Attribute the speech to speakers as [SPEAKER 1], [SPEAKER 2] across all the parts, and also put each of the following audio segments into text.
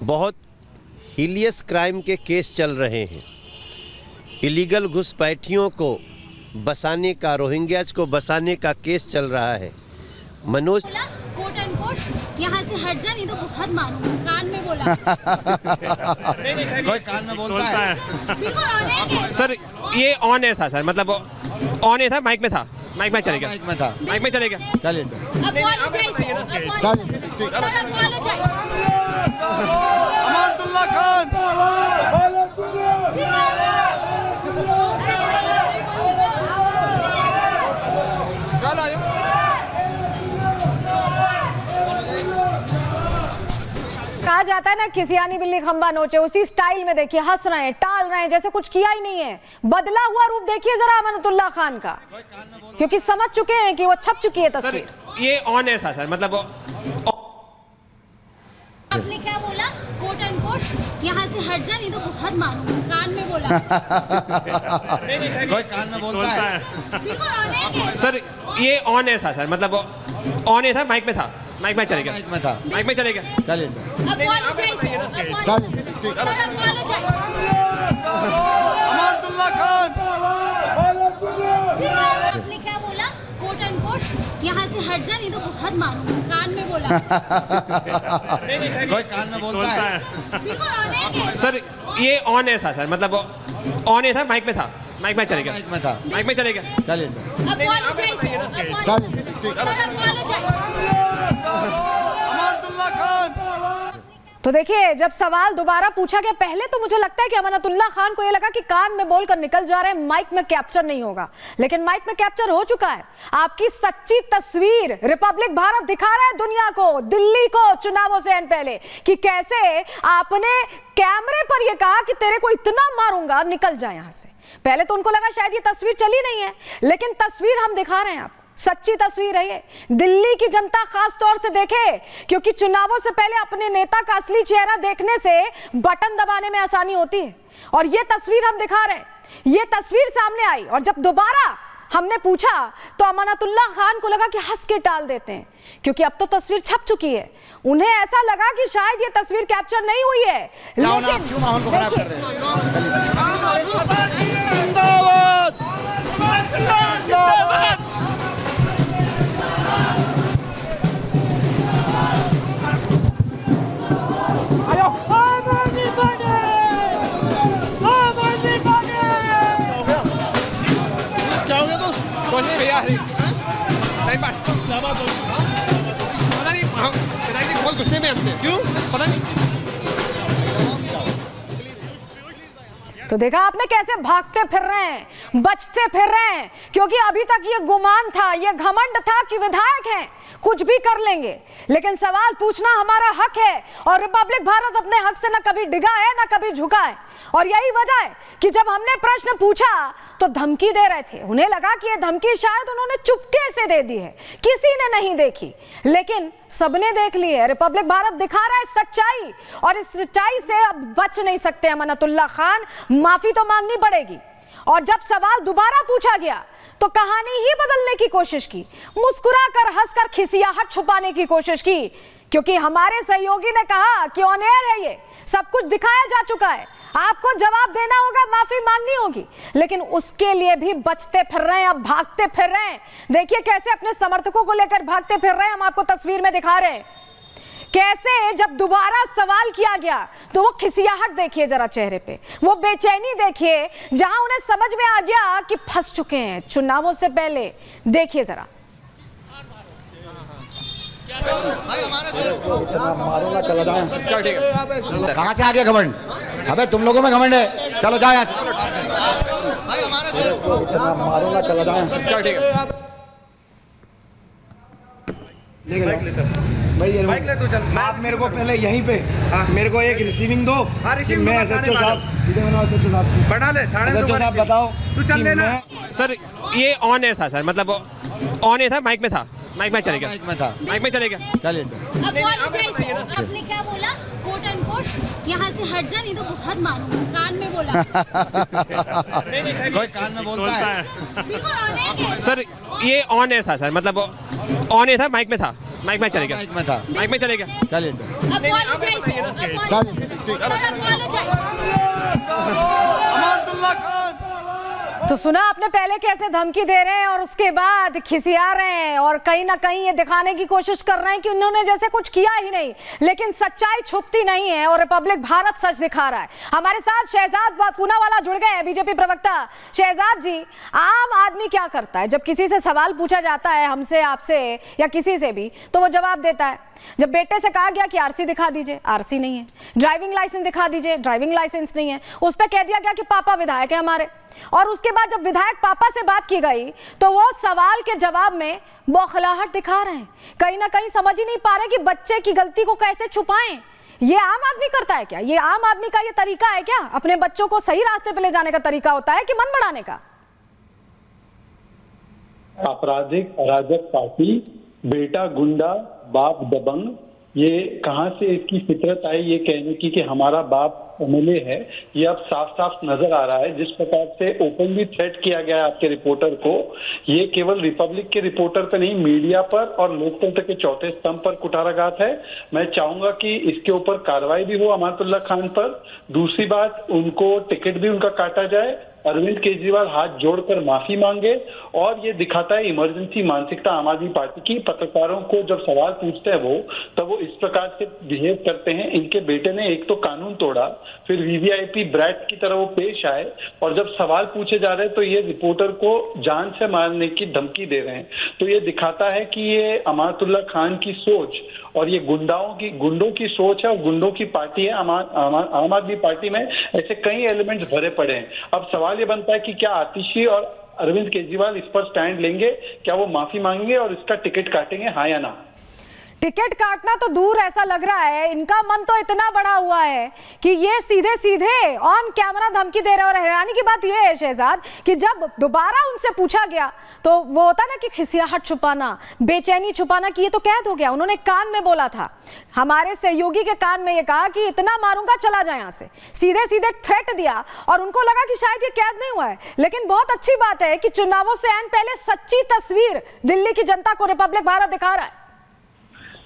[SPEAKER 1] बहुत Helios crime के case चल रहे हैं। इलीगल घुसपैठियों को बसाने का, रोहिंग्याज को बसाने का केस चल रहा है। मनोज
[SPEAKER 2] कोट एंड कोट यहाँ से हट जा, नहीं तो बहुत मारूंगा। कान में बोला।
[SPEAKER 3] कोई कान में बोलता है।
[SPEAKER 2] बिल्कुल ऑन है
[SPEAKER 4] सर, ये ऑन एयर था सर, मतलब ऑन एयर था, माइक में था, माइक में चलेगा,
[SPEAKER 3] माइक में था,
[SPEAKER 4] माइक में चलेगा।
[SPEAKER 3] चलिए अमानतुल्लाह खान।
[SPEAKER 5] कहा जाता है ना, खिसियानी बिल्ली खंबा नोचे, उसी स्टाइल में देखिए हंस रहे हैं, टाल रहे हैं, जैसे कुछ किया ही नहीं है। बदला हुआ रूप देखिए जरा अमानतुल्लाह खान का, क्योंकि समझ चुके हैं कि वो छप चुकी है तस्वीर।
[SPEAKER 4] ये ऑन एयर था सर, मतलब
[SPEAKER 2] आपने क्या बोला? कोट एंड कोट यहाँ से हट जा, नहीं तो बहुत मारूंगा। कान में बोला।
[SPEAKER 3] कोई कान में बोलता है।
[SPEAKER 2] बिल्कुल ऑन है
[SPEAKER 4] सर, ये ऑन एयर था सर, मतलब ऑन एयर था, माइक में था, माइक में चलेगा,
[SPEAKER 3] माइक में था,
[SPEAKER 4] माइक में चलेगा।
[SPEAKER 3] चलिए अमानतुल्लाह खान।
[SPEAKER 2] आपने क्या बोला? कोट एंड कोट यहाँ से हट जा, नहीं तो बहुत मारूंगा। कान में बोला।
[SPEAKER 3] कोई कान में बोलता है।
[SPEAKER 2] बिल्कुल ऑन है
[SPEAKER 4] सर, ये ऑन एयर था सर, मतलब ऑन एयर था, माइक में था, माइक में चलेगा,
[SPEAKER 3] माइक में था,
[SPEAKER 4] माइक में चलेगा।
[SPEAKER 3] चलिए अमानतुल्लाह खान।
[SPEAKER 5] तो देखिए, जब सवाल दोबारा पूछा गया, पहले तो मुझे लगता है कि अमानतुल्लाह खान को ये लगा कि कान में बोलकर निकल जा रहे हैं, माइक में कैप्चर नहीं होगा, लेकिन माइक में कैप्चर हो चुका है। आपकी सच्ची तस्वीर रिपब्लिक भारत दिखा रहा है दुनिया को, दिल्ली को, चुनावों से पहले, कि कैसे आपने कैमरे पर यह कहा कि तेरे को इतना मारूंगा, निकल जाए यहां से। पहले तो उनको लगा शायद ये तस्वीर चली नहीं है, लेकिन तस्वीर हम दिखा रहे हैं आपको, सच्ची तस्वीर है ये। दिल्ली की जनता खास तौर से देखे, क्योंकि चुनावों से पहले अपने नेता का असली चेहरा देखने से बटन दबाने में आसानी होती है, और ये तस्वीर हम दिखा रहे हैं। ये तस्वीर सामने आई और जब दोबारा हमने पूछा तो अमानतुल्लाह खान को लगा कि हंस के टाल देते हैं, क्योंकि अब तो तस्वीर छप चुकी है। उन्हें ऐसा लगा कि शायद ये तस्वीर कैप्चर नहीं हुई है, लेकिन
[SPEAKER 3] क्यों माहौल को खराब कर रहे हैं?
[SPEAKER 4] क्या हो गया दोस्त? कुछ नहीं भैया, टाइम पास। पता नहीं, पिताजी बहुत गुस्से में हमसे, क्यों पता नहीं।
[SPEAKER 5] तो देखा आपने कैसे भागते फिर रहे हैं, बचते फिर रहे हैं, क्योंकि अभी तक ये गुमान था, ये घमंड था कि विधायक हैं, कुछ भी कर लेंगे। लेकिन सवाल पूछना हमारा हक है, और रिपब्लिक भारत अपने हक से न कभी डिगा है न कभी झुका है। और यही वजह है कि जब हमने प्रश्न पूछा तो धमकी दे रहे थे, उन्हें लगा कि ये धमकी शायद उन्होंने चुपके से दे दी है, किसी ने नहीं देखी, लेकिन सबने देख ली है। रिपब्लिक भारत दिखा रहा है सच्चाई, और इस सच्चाई से अब बच नहीं सकते अमानतुल्लाह खान, माफी तो मांगनी पड़ेगी। और जब सवाल दोबारा पूछा गया तो कहानी ही बदलने की कोशिश की, मुस्कुराकर, हंसकर, खिसियाहट छुपाने की कोशिश की, क्योंकि हमारे सहयोगी ने कहा कि ऑन एयर है, ये सब कुछ दिखाया जा चुका है, आपको जवाब देना होगा, माफी मांगनी होगी, लेकिन उसके लिए भी बचते फिर रहे हैं, अब भागते फिर रहे हैं। देखिए कैसे अपने समर्थकों को लेकर भागते फिर रहे हैं, हम आपको तस्वीर में दिखा रहे हैं। कैसे जब दोबारा सवाल किया गया तो वो खिसियाहट देखिए जरा चेहरे पे, वो बेचैनी देखिए, जहां उन्हें समझ में आ गया कि फंस चुके हैं चुनावों से पहले। देखिए जरा।
[SPEAKER 3] मारूंगा, चलो जाओ। कहाँ से आ गया घमंड? अबे तुम लोगों में घमंड है, चलो जाओ यहाँ से। मारूंगा, चलो जाओ यहाँ से।
[SPEAKER 6] बाइक ले तू, चल। आप मेरे को पहले यहीं पे मेरे को एक रिसीविंग दो। मैं SHO साहब बना ले, SHO साहब बताओ, तू चल लेना।
[SPEAKER 4] सर, ये ऑन एयर था सर, मतलब ऑन एयर था, माइक में था, माइक में चलेगा,
[SPEAKER 3] माइक में था,
[SPEAKER 4] माइक में चलेगा।
[SPEAKER 3] चलिए
[SPEAKER 2] आपने क्या बोला? कोट एंड कोट यहाँ से हट जा नहीं तो बहुत मारूंगा, कान में बोला।
[SPEAKER 3] कोई कान में बोलता है?
[SPEAKER 2] बिल्कुल ऑन है।
[SPEAKER 4] सर ये ऑन एयर था सर, मतलब ऑन एयर था, माइक में था, माइक में चले गया,
[SPEAKER 3] माइक में था।
[SPEAKER 4] माइक में चले गया।
[SPEAKER 3] चलिए
[SPEAKER 5] तो सुना आपने पहले कैसे धमकी दे रहे हैं और उसके बाद खिसिया रहे हैं और कहीं ना कहीं ये दिखाने की कोशिश कर रहे हैं कि उन्होंने जैसे कुछ किया ही नहीं, लेकिन सच्चाई छुपती नहीं है और रिपब्लिक भारत सच दिखा रहा है। हमारे साथ शहजाद पूनावाला जुड़ गए हैं, बीजेपी प्रवक्ता। शहजाद जी, आम आदमी क्या करता है जब किसी से सवाल पूछा जाता है, हमसे, आपसे या किसी से भी, तो वो जवाब देता है। जब बेटे से कहा गया कि आरसी दिखा दीजिए, आरसी नहीं है, ड्राइविंग लाइसेंस दिखा दीजिए, ड्राइविंग लाइसेंस नहीं है, उस पर कह दिया गया कि पापा विधायक है हमारे। और उसके बाद जब विधायक पापा से बात की गई तो वो सवाल के जवाब में बौखलाहट दिखा रहे हैं। कहीं ना कहीं समझ ही नहीं पा रहे कि बच्चे की गलती को कैसे छुपाएं। ये आम आदमी करता है क्या? ये आम आदमी का ये तरीका है क्या? अपने बच्चों को सही रास्ते पे ले जाने का तरीका होता है कि मन बढ़ाने का?
[SPEAKER 7] आपराधिक अराजक पार्टी, बेटा गुंडा, बाप दबंग, ये कहां से इसकी फितरत आई ये कहने की कि हमारा बाप एमएलए है? ये अब साफ साफ नजर आ रहा है। जिस प्रकार से ओपनली थ्रेट किया गया है आपके रिपोर्टर को, ये केवल रिपब्लिक के रिपोर्टर पे नहीं, मीडिया पर और लोकतंत्र के चौथे स्तंभ पर कुठाराघात है। मैं चाहूंगा कि इसके ऊपर कार्रवाई भी हो अमानतुल्लाह खान पर। दूसरी बात, उनको टिकट भी उनका काटा जाए, अरविंद केजरीवाल हाथ जोड़कर माफी मांगे। और ये दिखाता है इमरजेंसी मानसिकता आम आदमी पार्टी की। पत्रकारों को जब सवाल पूछते हैं वो, तब वो इस प्रकार से बिहेव करते हैं। इनके बेटे ने एक तो कानून तोड़ा, फिर वीवीआईपी ब्रैट की तरह वो पेश आए, और जब सवाल पूछे जा रहे हैं तो ये रिपोर्टर को जान से मारने की धमकी दे रहे हैं। तो ये दिखाता है कि ये अमानतुल्लाह खान की सोच और ये गुंडों की सोच है और गुंडों की पार्टी है। आम आदमी पार्टी में ऐसे कई एलिमेंट्स भरे पड़े हैं। अब सवाल ये बनता है कि क्या आतिशी और अरविंद केजरीवाल इस पर स्टैंड लेंगे? क्या वो माफी मांगेंगे और इसका टिकट काटेंगे, हाँ या ना?
[SPEAKER 5] टिकट काटना तो दूर, ऐसा लग रहा है इनका मन तो इतना बड़ा हुआ है कि ये सीधे सीधे ऑन कैमरा धमकी दे रहे हैं। और हैरानी की बात ये है शहजाद कि जब दोबारा उनसे पूछा गया तो वो होता ना कि खिसियाहट छुपाना, बेचैनी छुपाना, कि ये तो कैद हो गया। उन्होंने कान में बोला था, हमारे सहयोगी के कान में ये कहा कि इतना मारूंगा चला जाए यहाँ से, सीधे सीधे थ्रेट दिया। और उनको लगा कि शायद ये कैद नहीं हुआ है। लेकिन बहुत अच्छी बात है कि चुनावों से ऐन पहले सच्ची तस्वीर दिल्ली की जनता को रिपब्लिक भारत दिखा रहा है।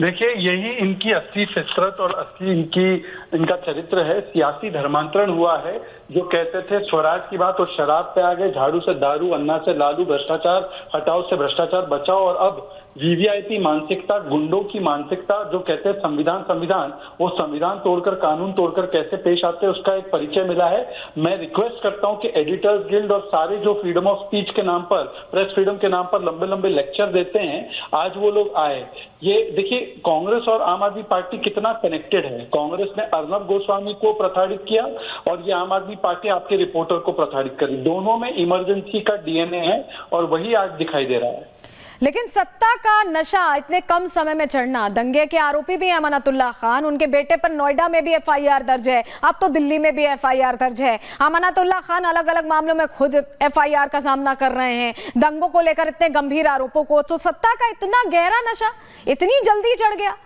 [SPEAKER 7] देखिए, यही इनकी असली फितरत और असली इनका चरित्र है। सियासी धर्मांतरण हुआ है। जो कहते थे स्वराज की बात और शराब पे आ गए, झाड़ू से दारू, अन्ना से लालू, भ्रष्टाचार हटाओ से भ्रष्टाचार बचाओ। और अब वीवीआईपी मानसिकता, गुंडों की मानसिकता। जो कहते हैं संविधान, वो संविधान तोड़कर, कानून तोड़कर कैसे पेश आते हैं उसका एक परिचय मिला है। मैं रिक्वेस्ट करता हूं कि एडिटर्स गिल्ड और सारे जो फ्रीडम ऑफ स्पीच के नाम पर, प्रेस फ्रीडम के नाम पर लंबे लंबे लेक्चर देते हैं, आज वो लोग आए। ये देखिए, कांग्रेस और आम आदमी पार्टी कितना कनेक्टेड है। कांग्रेस ने अर्नब गोस्वामी को प्रताड़ित किया और ये आम आदमी पार्टी आपके रिपोर्टर को प्रताड़ित करी। दोनों में इमरजेंसी का डीएनए है और वही आज दिखाई दे रहा है।
[SPEAKER 5] लेकिन सत्ता का नशा इतने कम समय में चढ़ना, दंगे के आरोपी भी हैं अमानतुल्लाह खान, उनके बेटे पर नोएडा में भी एफआईआर दर्ज है, अब तो दिल्ली में भी एफआईआर दर्ज है। अमानतुल्लाह खान अलग अलग मामलों में खुद एफआईआर का सामना कर रहे हैं, दंगों को लेकर इतने गंभीर आरोपों को। तो सत्ता का इतना गहरा नशा इतनी जल्दी चढ़ गया,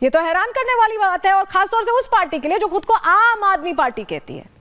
[SPEAKER 5] ये तो हैरान करने वाली बात है। और खासतौर से उस पार्टी के लिए जो खुद को आम आदमी पार्टी कहती है।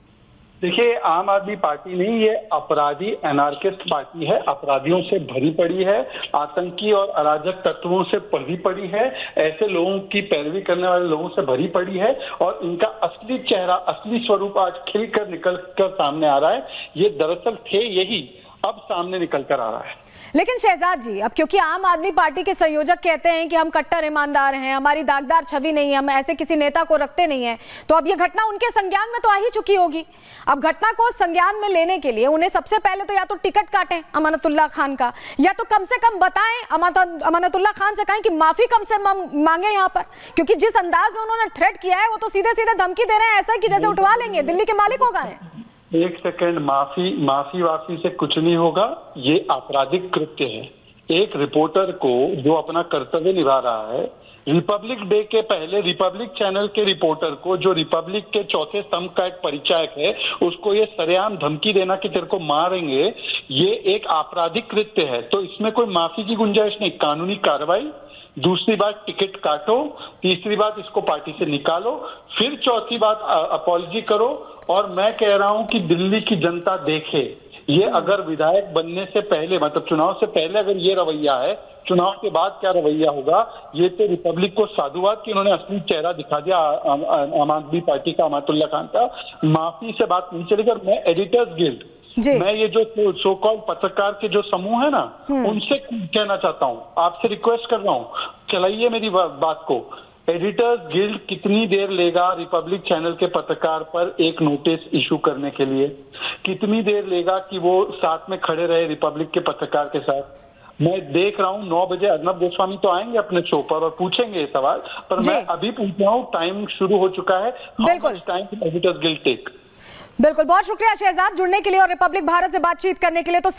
[SPEAKER 7] देखिए, आम आदमी पार्टी नहीं, ये अपराधी एनार्किस्ट पार्टी है। अपराधियों से भरी पड़ी है, आतंकी और अराजक तत्वों से भरी पड़ी है, ऐसे लोगों की पैरवी करने वाले लोगों से भरी पड़ी है। और इनका असली चेहरा, असली स्वरूप आज खिलकर निकल कर सामने आ रहा है। ये दरअसल थे यही, अब सामने निकल कर आ रहा है।
[SPEAKER 5] लेकिन शहजाद जी, अब क्योंकि आम आदमी पार्टी के संयोजक कहते हैं कि हम कट्टर ईमानदार हैं, हमारी दागदार छवि नहीं है, हम ऐसे किसी नेता को रखते नहीं है, तो अब ये घटना उनके संज्ञान में तो आ ही चुकी होगी। अब घटना को संज्ञान में लेने के लिए उन्हें सबसे पहले तो या तो टिकट काटें अमानतुल्लाह खान का, या तो कम से कम बताएं, अमानतुल्लाह खान से कहें कि माफी कम से मांगे यहाँ पर। क्योंकि जिस अंदाज में उन्होंने थ्रेट किया है वो तो सीधे सीधे धमकी दे रहे हैं, ऐसा कि जैसे उठवा लेंगे, दिल्ली के मालिक हो गए हैं।
[SPEAKER 7] एक सेकंड, माफी से कुछ नहीं होगा। ये आपराधिक कृत्य है। एक रिपोर्टर को जो अपना कर्तव्य निभा रहा है, रिपब्लिक डे के पहले रिपब्लिक चैनल के रिपोर्टर को, जो रिपब्लिक के चौथे स्तंभ का एक परिचायक है, उसको ये सरेआम धमकी देना कि तेरे को मारेंगे, ये एक आपराधिक कृत्य है। तो इसमें कोई माफी की गुंजाइश नहीं। कानूनी कार्रवाई, दूसरी बात टिकट काटो, तीसरी बात इसको पार्टी से निकालो, फिर चौथी बात अपॉलजी करो। और मैं कह रहा हूं कि दिल्ली की जनता देखे, ये अगर विधायक बनने से पहले, मतलब चुनाव से पहले अगर ये रवैया है, चुनाव के बाद क्या रवैया होगा। ये तो रिपब्लिक को साधुवाद कि उन्होंने असली चेहरा दिखा दिया आम आदमी पार्टी का, अमातुल्ला खान का। माफी से बात नहीं चलेगी। और मैं एडिटर्स गिल्ड, मैं ये जो सो कॉल्ड पत्रकार के जो समूह है ना, उनसे कहना चाहता हूँ, आपसे रिक्वेस्ट कर रहा हूँ, चलाइए मेरी बात को। एडिटर्स गिल्ड कितनी देर लेगा रिपब्लिक चैनल के पत्रकार पर एक नोटिस इशू करने के लिए? कितनी देर लेगा कि वो साथ में खड़े रहे रिपब्लिक के पत्रकार के साथ? मैं देख रहा हूँ 9 बजे अर्नब गोस्वामी तो आएंगे अपने शो पर और पूछेंगे ये सवाल, पर मैं अभी पूछ रहा हूँ, टाइम शुरू हो चुका है।
[SPEAKER 5] बिल्कुल
[SPEAKER 7] टाइम एडिटर्स गिल्ड टेक।
[SPEAKER 5] बिल्कुल, बहुत शुक्रिया शहजाद जुड़ने के लिए और रिपब्लिक भारत से बातचीत करने के लिए। तो